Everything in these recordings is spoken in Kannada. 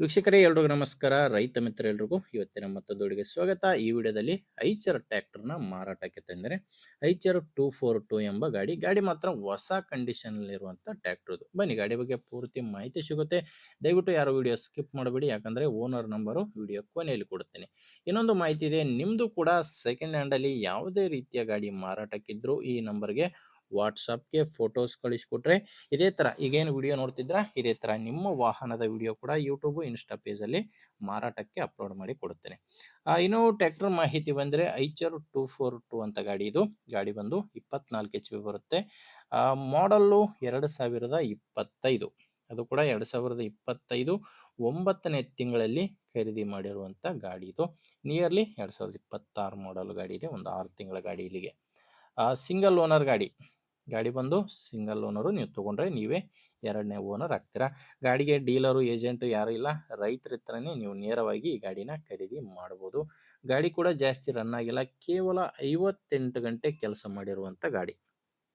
ವೀಕ್ಷಕರೇ ಎಲ್ರಿಗೂ ನಮಸ್ಕಾರ. ರೈತ ಮಿತ್ರರೆಲ್ರಿಗೂ ಇವತ್ತಿನ ಮತ್ತೊಂದು ವಿಡಿಯೋಗೆ ಸ್ವಾಗತ. ಈ ವಿಡಿಯೋದಲ್ಲಿ ಐಚರ್ ಟ್ರ್ಯಾಕ್ಟರ್ನ ಮಾರಾಟಕ್ಕೆ ತಂದರೆ ಐಚರ್ 242 ಎಂಬ ಗಾಡಿ ಮಾತ್ರ ಹೊಸ ಕಂಡೀಷನಲ್ಲಿರುವಂಥ ಟ್ರ್ಯಾಕ್ಟರ್ ಇದು. ಬನ್ನಿ ಗಾಡಿ ಬಗ್ಗೆ ಪೂರ್ತಿ ಮಾಹಿತಿ ಸಿಗುತ್ತೆ. ದಯವಿಟ್ಟು ಯಾರು ವಿಡಿಯೋ ಸ್ಕಿಪ್ ಮಾಡಬೇಡಿ, ಯಾಕಂದರೆ ಓನರ್ ನಂಬರು ವಿಡಿಯೋ ಕೊನೆಯಲ್ಲಿ ಕೊಡುತ್ತೇನೆ. ಇನ್ನೊಂದು ಮಾಹಿತಿ ಇದೆ, ನಿಮ್ಮದು ಕೂಡ ಸೆಕೆಂಡ್ ಹ್ಯಾಂಡಲ್ಲಿ ಯಾವುದೇ ರೀತಿಯ ಗಾಡಿ ಮಾರಾಟಕ್ಕಿದ್ರೂ ಈ ನಂಬರ್ಗೆ ವಾಟ್ಸಪ್ಗೆ ಫೋಟೋಸ್ ಕಳಿಸ್ಕೊಟ್ರೆ ಇದೇ ಥರ ಈಗೇನು ವಿಡಿಯೋ ನೋಡ್ತಿದ್ರ ಇದೇ ಥರ ನಿಮ್ಮ ವಾಹನದ ವಿಡಿಯೋ ಕೂಡ ಯೂಟ್ಯೂಬ್ ಇನ್ಸ್ಟಾ ಪೇಜಲ್ಲಿ ಮಾರಾಟಕ್ಕೆ ಅಪ್ಲೋಡ್ ಮಾಡಿ ಕೊಡುತ್ತೇನೆ. ಇನ್ನು ಟ್ರ್ಯಾಕ್ಟರ್ ಮಾಹಿತಿ ಬಂದರೆ ಐಚರ್ 242 ಅಂತ ಗಾಡಿ ಬಂದು 24 HP ಬರುತ್ತೆ. ಮಾಡಲ್ಲು 2025, ಅದು ಕೂಡ 2025 9ನೇ ತಿಂಗಳಲ್ಲಿ ಖರೀದಿ ಮಾಡಿರುವಂಥ ಗಾಡಿ ಇದು. ನಿಯರ್ಲಿ 2026 ಮಾಡಲ್ ಗಾಡಿ ಇದೆ. ಒಂದು 6 ತಿಂಗಳ ಗಾಡಿ ಇಲ್ಲಿಗೆ. ಸಿಂಗಲ್ ಓನರ್ ಗಾಡಿ ಬಂದು ಸಿಂಗಲ್ ಓನರು. ನೀವು ತೊಗೊಂಡ್ರೆ ನೀವೇ ಎರಡನೇ ಓನರ್ ಆಗ್ತೀರಾ. ಗಾಡಿಗೆ ಡೀಲರು ಏಜೆಂಟು ಯಾರು ಇಲ್ಲ, ರೈತರ ಹತ್ರನೇ ನೀವು ನೇರವಾಗಿ ಈ ಗಾಡಿನ ಖರೀದಿ ಮಾಡ್ಬೋದು. ಗಾಡಿ ಕೂಡ ಜಾಸ್ತಿ ರನ್ ಆಗಿಲ್ಲ, ಕೇವಲ 58 ಗಂಟೆ ಕೆಲಸ ಮಾಡಿರುವಂಥ ಗಾಡಿ.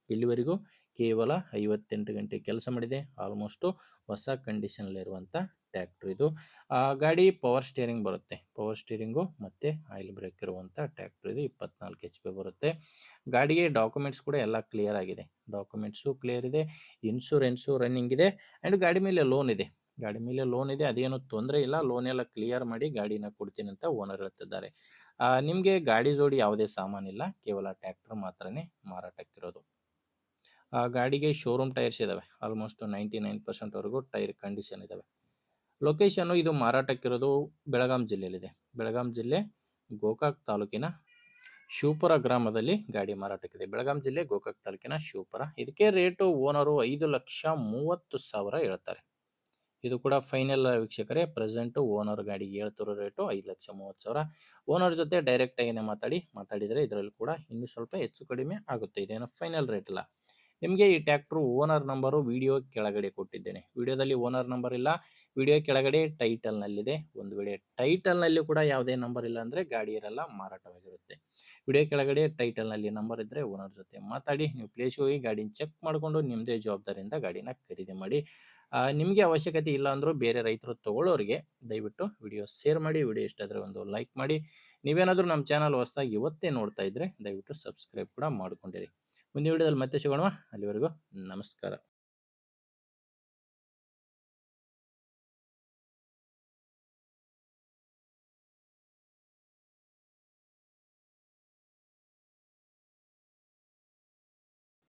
ಇಲ್ಲಿವರೆಗೂ ಕೇವಲ 58 ಗಂಟೆ ಕೆಲಸ ಮಾಡಿದೆ. ಆಲ್ಮೋಸ್ಟು ಹೊಸ ಕಂಡೀಷನಲ್ಲಿರುವಂಥ ಟ್ರ್ಯಾಕ್ಟರ್ ಇದು. ಗಾಡಿ ಪವರ್ ಸ್ಟೇರಿಂಗ್ ಬರುತ್ತೆ, ಪವರ್ ಸ್ಟೇರಿಂಗು ಮತ್ತು ಆಯಿಲ್ ಬ್ರೇಕ್ ಇರುವಂಥ ಟ್ರ್ಯಾಕ್ಟರ್ ಇದು. 24 HP ಬರುತ್ತೆ. ಗಾಡಿಗೆ ಡಾಕ್ಯುಮೆಂಟ್ಸ್ ಕೂಡ ಎಲ್ಲ ಕ್ಲಿಯರ್ ಆಗಿದೆ. ಡಾಕ್ಯುಮೆಂಟ್ಸು ಕ್ಲಿಯರ್ ಇದೆ, ಇನ್ಶೂರೆನ್ಸು ರನ್ನಿಂಗ್ ಇದೆ, ಆ್ಯಂಡ್ ಗಾಡಿ ಮೇಲೆ ಲೋನ್ ಇದೆ. ಅದೇನು ತೊಂದರೆ ಇಲ್ಲ. ಲೋನ್ ಎಲ್ಲ ಕ್ಲಿಯರ್ ಮಾಡಿ ಗಾಡಿನ ಕೊಡ್ತೀನಿ ಅಂತ ಓನರ್ ಹೇಳ್ತಿದ್ದಾರೆ. ನಿಮಗೆ ಗಾಡಿ ಜೋಡಿ ಯಾವುದೇ ಸಾಮಾನಿಲ್ಲ, ಕೇವಲ ಟ್ರ್ಯಾಕ್ಟರ್ ಮಾತ್ರನೇ ಮಾರಾಟಕ್ಕಿರೋದು. ಗಾಡಿಗೆ ಶೋರೂಮ್ ಟೈರ್ಸ್ ಇದ್ದಾವೆ. ಆಲ್ಮೋಸ್ಟ್ 99% ಟೈರ್ ಕಂಡೀಷನ್ ಇದ್ದಾವೆ. ಲೊಕೇಶನ್ನು ಇದು ಮಾರಾಟಕ್ಕಿರೋದು ಬೆಳಗಾಂ ಜಿಲ್ಲೆಯಲ್ಲಿದೆ. ಬೆಳಗಾಂ ಜಿಲ್ಲೆ ಗೋಕಾಕ್ ತಾಲೂಕಿನ ಶಿವಪುರ ಗ್ರಾಮದಲ್ಲಿ ಗಾಡಿ ಮಾರಾಟಕ್ಕಿದೆ. ಬೆಳಗಾಂ ಜಿಲ್ಲೆ ಗೋಕಾಕ್ ತಾಲೂಕಿನ ಶಿವಪುರ. ಇದಕ್ಕೆ ರೇಟು ಓನರು 5,30,000 ಹೇಳ್ತಾರೆ. ಇದು ಕೂಡ ಫೈನಲ್ ವೀಕ್ಷಕರೇ. ಪ್ರೆಸೆಂಟು ಓನರ್ ಗಾಡಿಗೆ ಹೇಳ್ತಿರೋ ರೇಟು 5,30,000. ಓನರ್ ಜೊತೆ ಡೈರೆಕ್ಟಾಗಿಯೇ ಮಾತಾಡಿದರೆ ಇದರಲ್ಲಿ ಕೂಡ ಇನ್ನೂ ಸ್ವಲ್ಪ ಹೆಚ್ಚು ಕಡಿಮೆ ಆಗುತ್ತೆ. ಇದೇನೋ ಫೈನಲ್ ರೇಟ್ ಇಲ್ಲ. ನಿಮಗೆ ಈ ಟ್ರ್ಯಾಕ್ಟ್ರು ಓನರ್ ನಂಬರು ವಿಡಿಯೋ ಕೆಳಗಡೆ ಕೊಟ್ಟಿದ್ದೇನೆ. ವಿಡಿಯೋದಲ್ಲಿ ಓನರ್ ನಂಬರ್ ಇಲ್ಲ, ವಿಡಿಯೋ ಕೆಳಗಡೆ ಟೈಟಲ್ನಲ್ಲಿದೆ. ಒಂದು ವೇಳೆ ಟೈಟಲ್ನಲ್ಲಿ ಕೂಡ ಯಾವುದೇ ನಂಬರ್ ಇಲ್ಲ ಅಂದರೆ ಗಾಡಿ ಇರಲ್ಲ, ಮಾರಾಟವಾಗಿರುತ್ತೆ. ವಿಡಿಯೋ ಕೆಳಗಡೆ ಟೈಟಲ್ನಲ್ಲಿ ನಂಬರ್ ಇದ್ದರೆ ಓನರ್ ಜೊತೆ ಮಾತಾಡಿ ನೀವು ಪ್ಲೇಸ್ಗೆ ಹೋಗಿ ಗಾಡಿನ ಚೆಕ್ ಮಾಡಿಕೊಂಡು ನಿಮ್ಮದೇ ಜವಾಬ್ದಾರಿಯಿಂದ ಗಾಡಿನ ಖರೀದಿ ಮಾಡಿ. ನಿಮಗೆ ಅವಶ್ಯಕತೆ ಇಲ್ಲ ಅಂದರೂ ಬೇರೆ ರೈತರು ತೊಗೊಳ್ಳೋರಿಗೆ ದಯವಿಟ್ಟು ವಿಡಿಯೋ ಶೇರ್ ಮಾಡಿ. ವಿಡಿಯೋ ಇಷ್ಟ ಆದರೆ ಒಂದು ಲೈಕ್ ಮಾಡಿ. ನೀವೇನಾದರೂ ನಮ್ಮ ಚಾನಲ್ ಹೊಸದಾಗಿ ಇವತ್ತೇ ನೋಡ್ತಾ ಇದ್ದರೆ ದಯವಿಟ್ಟು ಸಬ್ಸ್ಕ್ರೈಬ್ ಕೂಡ ಮಾಡ್ಕೊಂಡಿರಿ. ಮುಂದಿನ ವಿಡಿಯೋದಲ್ಲಿ ಮತ್ತೆ ಸಿಗೋಣ. ಅಲ್ಲಿವರೆಗೂ ನಮಸ್ಕಾರ.